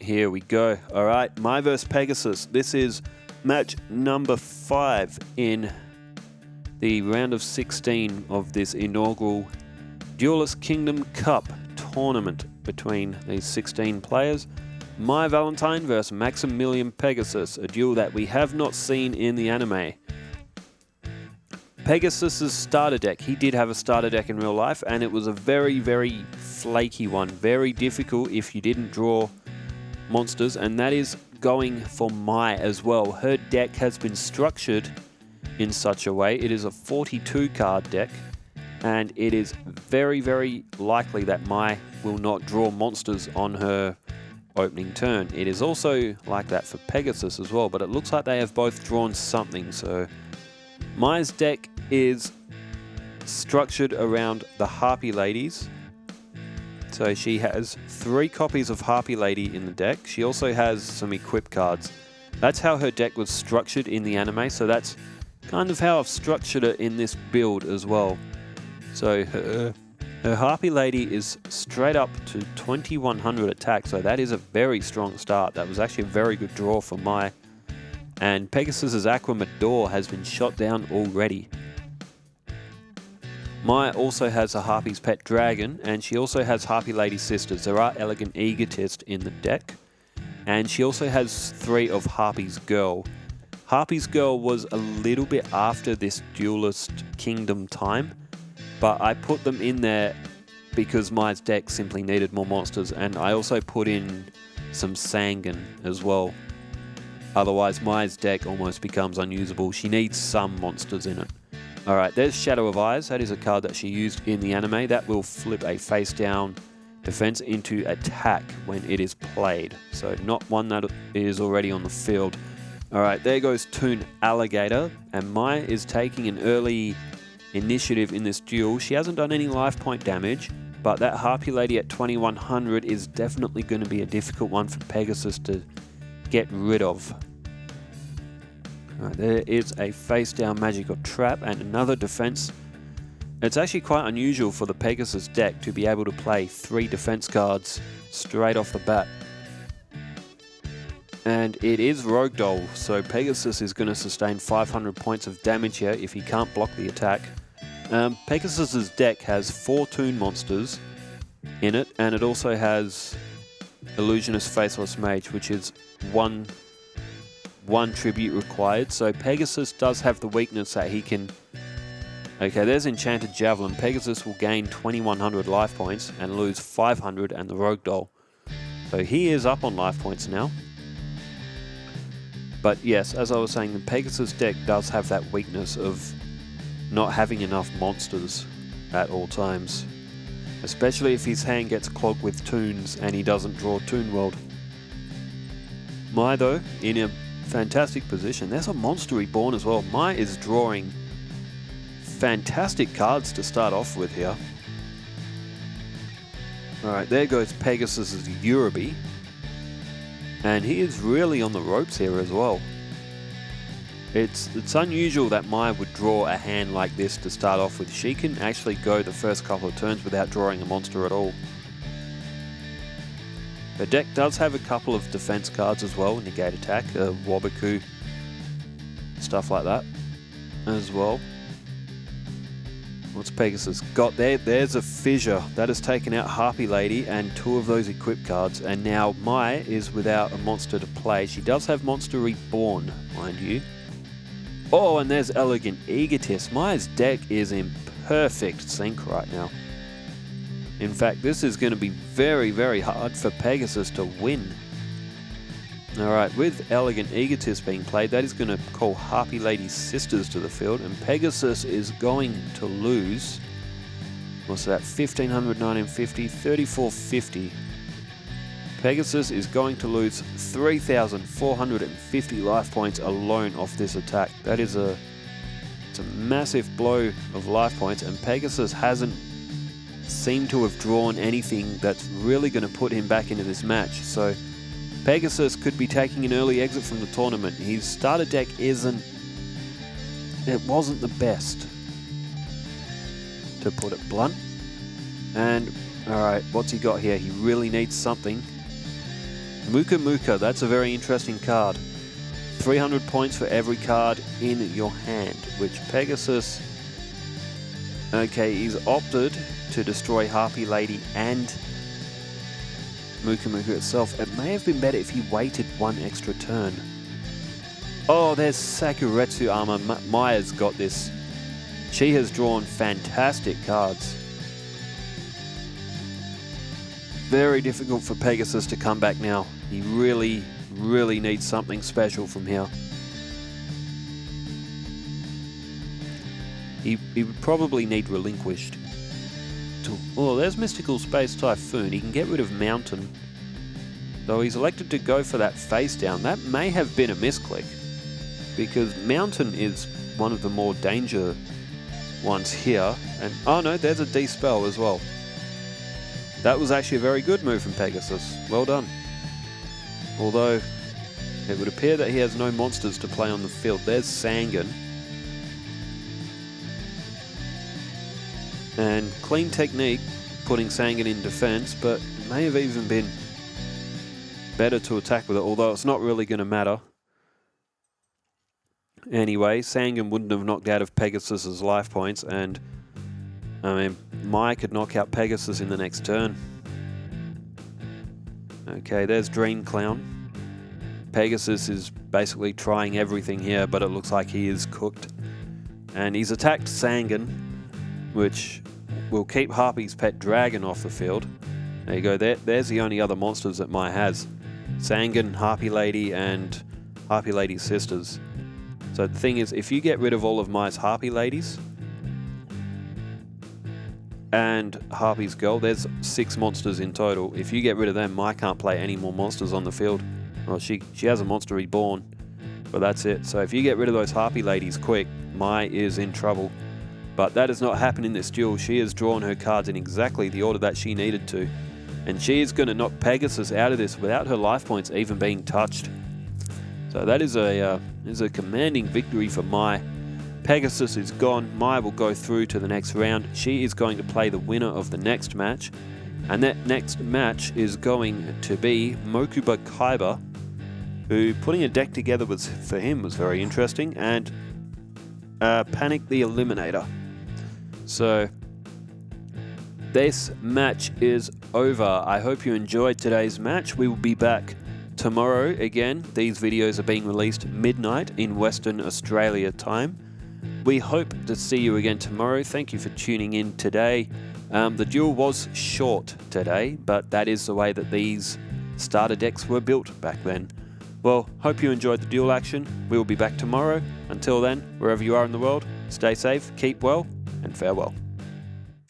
Here we go. All right, my versus Pegasus. This is match number 5 in the round of 16 of this inaugural Duelist Kingdom Cup tournament between these 16 players. My Valentine versus Maximilliam Pegasus, a duel that we have not seen in the anime. Pegasus's starter deck, he did have a starter deck in real life, and it was a very, very flaky one. Very difficult if you didn't draw monsters, and that is going for Mai as well. Her deck has been structured in such a way. It is a 42 card deck, and it is very, very likely that Mai will not draw monsters on her opening turn. It is also like that for Pegasus as well, but it looks like they have both drawn something. So Mai's deck is structured around the Harpy Ladies. So she has 3 copies of Harpy Lady in the deck. She also has some equip cards. That's how her deck was structured in the anime, so that's kind of how I've structured it in this build as well. So her Harpy Lady is straight up to 2100 attack, so that is a very strong start. That was actually a very good draw for Mai. And Pegasus's Aquamador has been shot down already. Mai also has a Harpy's Pet Dragon, and she also has Harpy Lady Sisters. There are Elegant Egotist in the deck, and she also has 3 of Harpy's Girl. Harpy's Girl was a little bit after this Duelist Kingdom time, but I put them in there because Mai's deck simply needed more monsters, and I also put in some Sangan as well. Otherwise, Mai's deck almost becomes unusable. She needs some monsters in it. Alright, there's Shadow of Eyes. That is a card that she used in the anime. That will flip a face-down defense into attack when it is played. So not one that is already on the field. Alright, there goes Toon Alligator. And Mai is taking an early initiative in this duel. She hasn't done any life point damage, but that Harpy Lady at 2100 is definitely going to be a difficult one for Pegasus to get rid of. Right, there is a face-down magical trap and another defense. It's actually quite unusual for the Pegasus deck to be able to play 3 defense cards straight off the bat. And it is Rogue Doll, so Pegasus is going to sustain 500 points of damage here if he can't block the attack. Pegasus's deck has 4 Toon monsters in it, and it also has Illusionist Faceless Mage, which is one tribute required. So Pegasus does have the weakness that he can... Okay, there's Enchanted Javelin. Pegasus will gain 2100 life points and lose 500 and the Rogue Doll. So he is up on life points now. But yes, as I was saying, the Pegasus deck does have that weakness of not having enough monsters at all times. Especially if his hand gets clogged with Toons and he doesn't draw Toon World. Mai, though, in a fantastic position. There's a Monster Reborn as well. Mai is drawing fantastic cards to start off with here. Alright, there goes Pegasus's Yurubi. And he is really on the ropes here as well. It's unusual that Mai would draw a hand like this to start off with. She can actually go the first couple of turns without drawing a monster at all. Her deck does have a couple of defense cards as well, negate attack, Wabaku, stuff like that as well. What's Pegasus got there? There's a Fissure. That has taken out Harpy Lady and 2 of those equip cards, and now Mai is without a monster to play. She does have Monster Reborn, mind you. Oh, and there's Elegant Egotist. Mai's deck is in perfect sync right now. In fact, this is going to be very, very hard for Pegasus to win. Alright, with Elegant Egotist being played, that is going to call Harpy Lady Sisters to the field, and Pegasus is going to lose, what's that, 1500, 1950, 3450. Pegasus is going to lose 3,450 life points alone off this attack. That is it's a massive blow of life points, and Pegasus hasn't seemed to have drawn anything that's really going to put him back into this match. So Pegasus could be taking an early exit from the tournament. His starter deck wasn't the best, to put it blunt. And alright, what's he got here? He really needs something. Muka Muka, that's a very interesting card. 300 points for every card in your hand, which Pegasus... Okay, he's opted to destroy Harpy Lady and Muka Muka itself. It may have been better if he waited one extra turn. Oh, there's Sakuretsu Armor. Maya's got this. She has drawn fantastic cards. Very difficult for Pegasus to come back now. He really, really needs something special from here. He would probably need Relinquished. Oh, there's Mystical Space Typhoon. He can get rid of Mountain. Though he's elected to go for that face down. That may have been a misclick, because Mountain is one of the more danger ones here. And oh no, there's a D-Spell as well. That was actually a very good move from Pegasus. Well done. Although, it would appear that he has no monsters to play on the field. There's Sangan. And clean technique, putting Sangan in defense, but it may have even been better to attack with it, although it's not really going to matter. Anyway, Sangan wouldn't have knocked out of Pegasus's life points, and I mean, Maya could knock out Pegasus in the next turn. Okay, there's Dream Clown. Pegasus is basically trying everything here, but it looks like he is cooked. And he's attacked Sangan, which will keep Harpy's pet dragon off the field. There you go, there's the only other monsters that Maya has. Sangan, Harpy Lady, and Harpy Lady's sisters. So the thing is, if you get rid of all of Maya's Harpy Ladies and Harpy's Girl, there's 6 monsters in total. If you get rid of them, Maya can't play any more monsters on the field. Well, she has a monster reborn, but that's it. So if you get rid of those Harpy Ladies quick, Maya is in trouble. But that has not happened in this duel. She has drawn her cards in exactly the order that she needed to. And she is going to knock Pegasus out of this without her life points even being touched. So that is a commanding victory for Maya. Pegasus is gone. Maya will go through to the next round. She is going to play the winner of the next match. And that next match is going to be Mokuba Kaiba, who putting a deck together for him was very interesting, and Panic the Eliminator. So this match is over. I hope you enjoyed today's match. We will be back tomorrow again. These videos are being released midnight in Western Australia time. We hope to see you again tomorrow. Thank you for tuning in today. The duel was short today, but that is the way that these starter decks were built back then. Well, hope you enjoyed the duel action. We will be back tomorrow. Until then, wherever you are in the world, stay safe, keep well, and farewell.